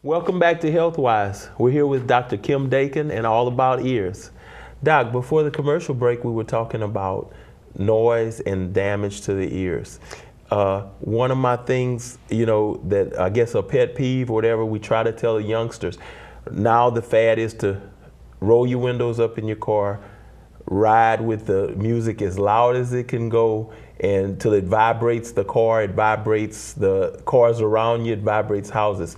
Welcome back to Healthwise. We're here with Dr. Kim Dakin and all about ears. Doc, before the commercial break, we were talking about noise and damage to the ears. One of my things, that I guess a pet peeve or whatever, we try to tell the youngsters, now the fad is to roll your windows up in your car, ride with the music as loud as it can go, and till it vibrates the car, it vibrates the cars around you, it vibrates houses.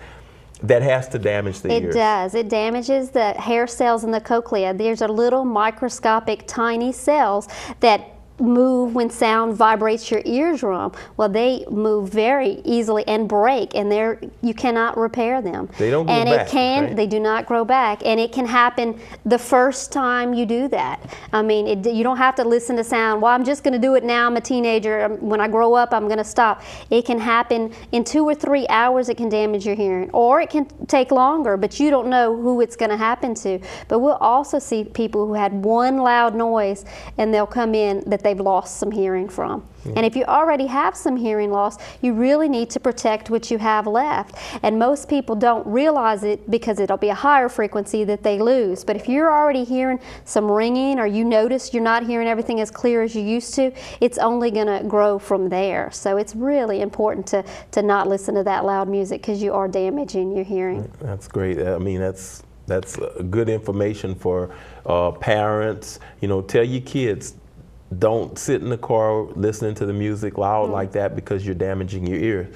That has to damage the ears. It does. It damages the hair cells in the cochlea. There's a little microscopic tiny cells that move when sound vibrates your eardrum. Well, they move very easily and break, and you cannot repair them. They don't grow back, right? They do not grow back, and it can happen the first time you do that. I mean, you don't have to listen to sound, well, I'm just going to do it now, I'm a teenager, when I grow up I'm going to stop. It can happen in 2 or 3 hours. It can damage your hearing, or it can take longer, but you don't know who it's going to happen to. But we'll also see people who had one loud noise and they'll come in that they've lost some hearing from. And if you already have some hearing loss, you really need to protect what you have left. And most people don't realize it because it'll be a higher frequency that they lose. But if you're already hearing some ringing, or you notice you're not hearing everything as clear as you used to, it's only going to grow from there. So it's really important to not listen to that loud music, because you are damaging your hearing. That's great. I mean, that's good information for parents. Tell your kids, don't sit in the car listening to the music loud like that, because you're damaging your ears.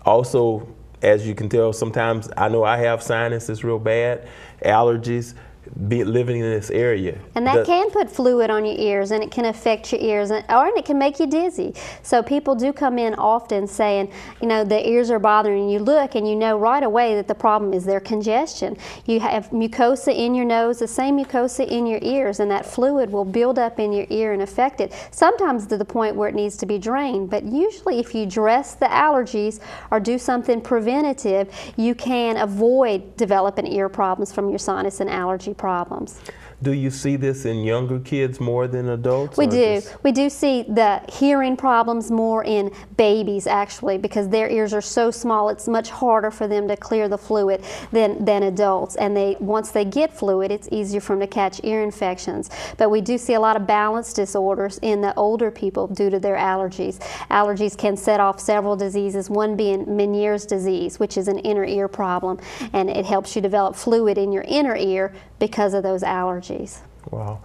Also, as you can tell, sometimes I know I have sinuses real bad, allergies, living in this area. And that can put fluid on your ears, and it can affect your ears, and it can make you dizzy. So people do come in often saying, the ears are bothering you. Look, and you know right away that the problem is their congestion. You have mucosa in your nose, the same mucosa in your ears, and that fluid will build up in your ear and affect it, sometimes to the point where it needs to be drained. But usually if you address the allergies or do something preventative, you can avoid developing ear problems from your sinus and allergy problems. Do you see this in younger kids more than adults? We do. We do see the hearing problems more in babies, actually, because their ears are so small, it's much harder for them to clear the fluid than adults. And once they get fluid, it's easier for them to catch ear infections. But we do see a lot of balance disorders in the older people due to their allergies. Allergies can set off several diseases, one being Meniere's disease, which is an inner ear problem, and it helps you develop fluid in your inner ear because of those allergies. Wow.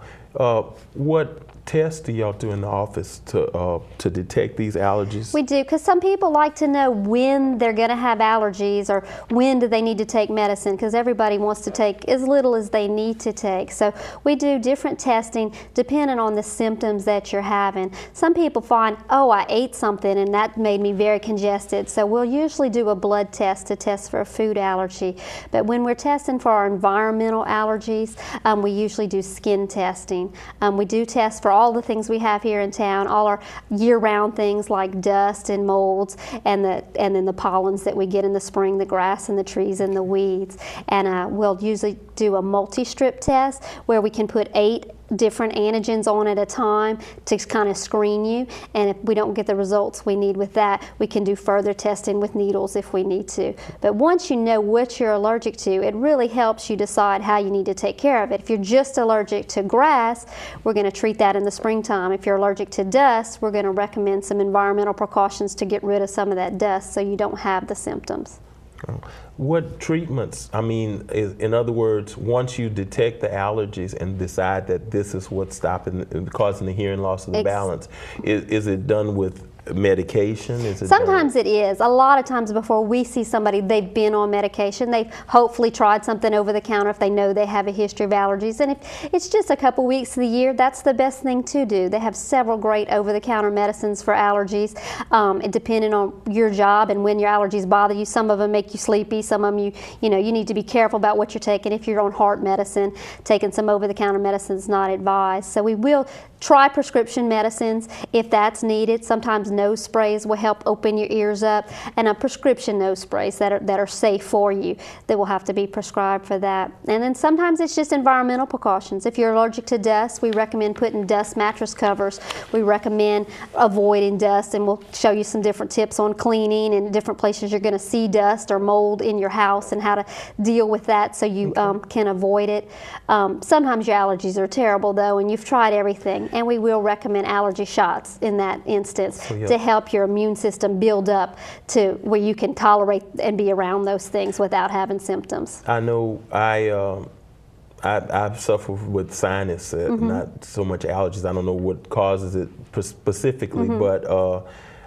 What tests do y'all do in the office to detect these allergies? We do, because some people like to know when they're going to have allergies, or when do they need to take medicine, because everybody wants to take as little as they need to take. So we do different testing depending on the symptoms that you're having. Some people find, oh, I ate something and that made me very congested, so we'll usually do a blood test to test for a food allergy. But when we're testing for our environmental allergies, we usually do skin testing. We do test for all the things we have here in town, all our year-round things like dust and molds, and then the pollens that we get in the spring, the grass and the trees and the weeds. And we'll usually do a multi-strip test where we can put 8 different antigens on at a time to kind of screen you, and if we don't get the results we need with that, we can do further testing with needles if we need to. But once you know what you're allergic to, it really helps you decide how you need to take care of it. If you're just allergic to grass, we're going to treat that in the springtime. If you're allergic to dust, we're going to recommend some environmental precautions to get rid of some of that dust so you don't have the symptoms. What treatments, in other words, once you detect the allergies and decide that this is what's causing the hearing loss of the balance, is it done with medication? Sometimes it is. A lot of times before we see somebody, they've been on medication. They've hopefully tried something over the counter if they know they have a history of allergies. And if it's just a couple weeks of the year, that's the best thing to do. They have several great over-the-counter medicines for allergies. Depending on your job and when your allergies bother you, some of them make you sleepy. Some of them, you need to be careful about what you're taking. If you're on heart medicine, taking some over-the-counter medicine is not advised. So we will Try prescription medicines if that's needed. Sometimes nose sprays will help open your ears up, and a prescription nose sprays that are safe for you that will have to be prescribed for that. And then sometimes it's just environmental precautions. If you're allergic to dust, we recommend putting dust mattress covers. We recommend avoiding dust, and we'll show you some different tips on cleaning and different places you're going to see dust or mold in your house and how to deal with that so you can avoid it. Sometimes your allergies are terrible though, and you've tried everything, and we will recommend allergy shots in that instance to help your immune system build up to where you can tolerate and be around those things without having symptoms. I know I've suffered with sinus, not so much allergies. I don't know what causes it specifically, but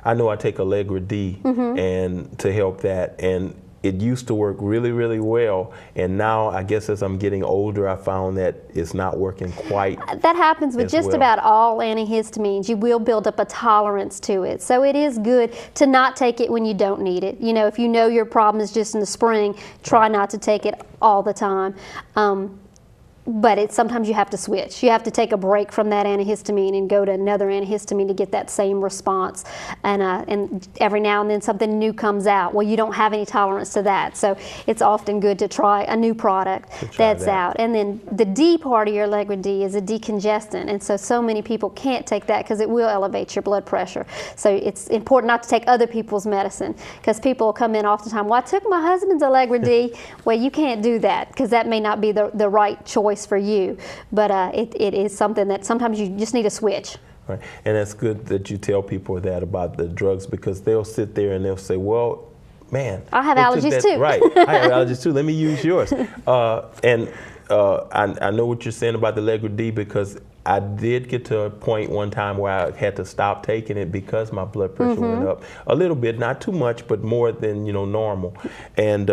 I know I take Allegra D and to help that, and it used to work really, really well, and now I guess as I'm getting older, I found that it's not working quite. That happens with just about all antihistamines. You will build up a tolerance to it, so it is good to not take it when you don't need it. You know, if you know your problem is just in the spring, try not to take it all the time. But sometimes you have to switch. You have to take a break from that antihistamine and go to another antihistamine to get that same response. And every now and then something new comes out. Well, you don't have any tolerance to that. So it's often good to try a new product that's out. And then the D part of your Allegra D is a decongestant. And so many people can't take that because it will elevate your blood pressure. So it's important not to take other people's medicine, because people will come in all the time, well, I took my husband's Allegra D. Well, you can't do that because that may not be the right choice for you, but it is something that sometimes you just need to switch. Right, and it's good that you tell people that about the drugs, because they'll sit there and they'll say, well, man, I have allergies too. Right, I have allergies too, let me use yours. I know what you're saying about the Allegra D, because I did get to a point one time where I had to stop taking it because my blood pressure went up a little bit, not too much, but more than normal. And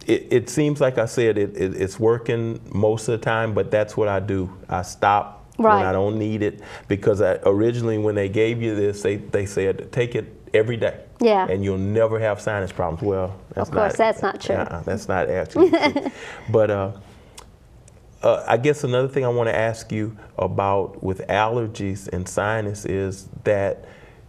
it seems like I said it's working most of the time, but that's what I do. I stop when I don't need it, because originally when they gave you this, they said take it every day. Yeah. And you'll never have sinus problems. Well, that's of course, that's not true. That's not actually true. But I guess another thing I want to ask you about with allergies and sinus is that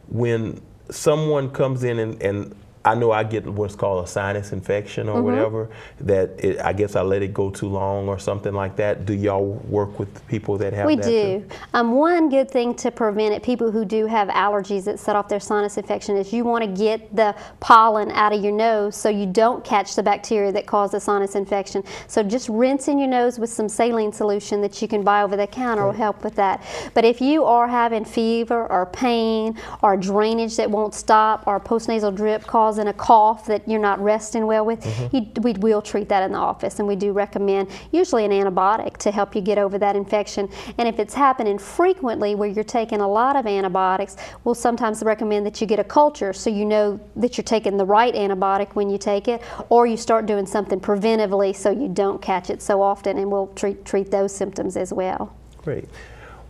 when someone comes in and I know I get what's called a sinus infection or whatever, that I guess I let it go too long or something like that. Do y'all work with people that have that? We do. One good thing to prevent it, people who do have allergies that set off their sinus infection, is you want to get the pollen out of your nose so you don't catch the bacteria that cause the sinus infection. So just rinsing your nose with some saline solution that you can buy over the counter will help with that. But if you are having fever or pain or drainage that won't stop or postnasal drip causing a cough that you're not resting well with, we will treat that in the office, and we do recommend usually an antibiotic to help you get over that infection. And if it's happening frequently where you're taking a lot of antibiotics, we'll sometimes recommend that you get a culture so you know that you're taking the right antibiotic when you take it, or you start doing something preventively so you don't catch it so often, and we'll treat those symptoms as well. Great.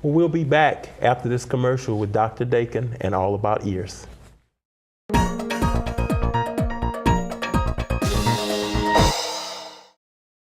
Well, we'll be back after this commercial with Dr. Dakin and All About Ears.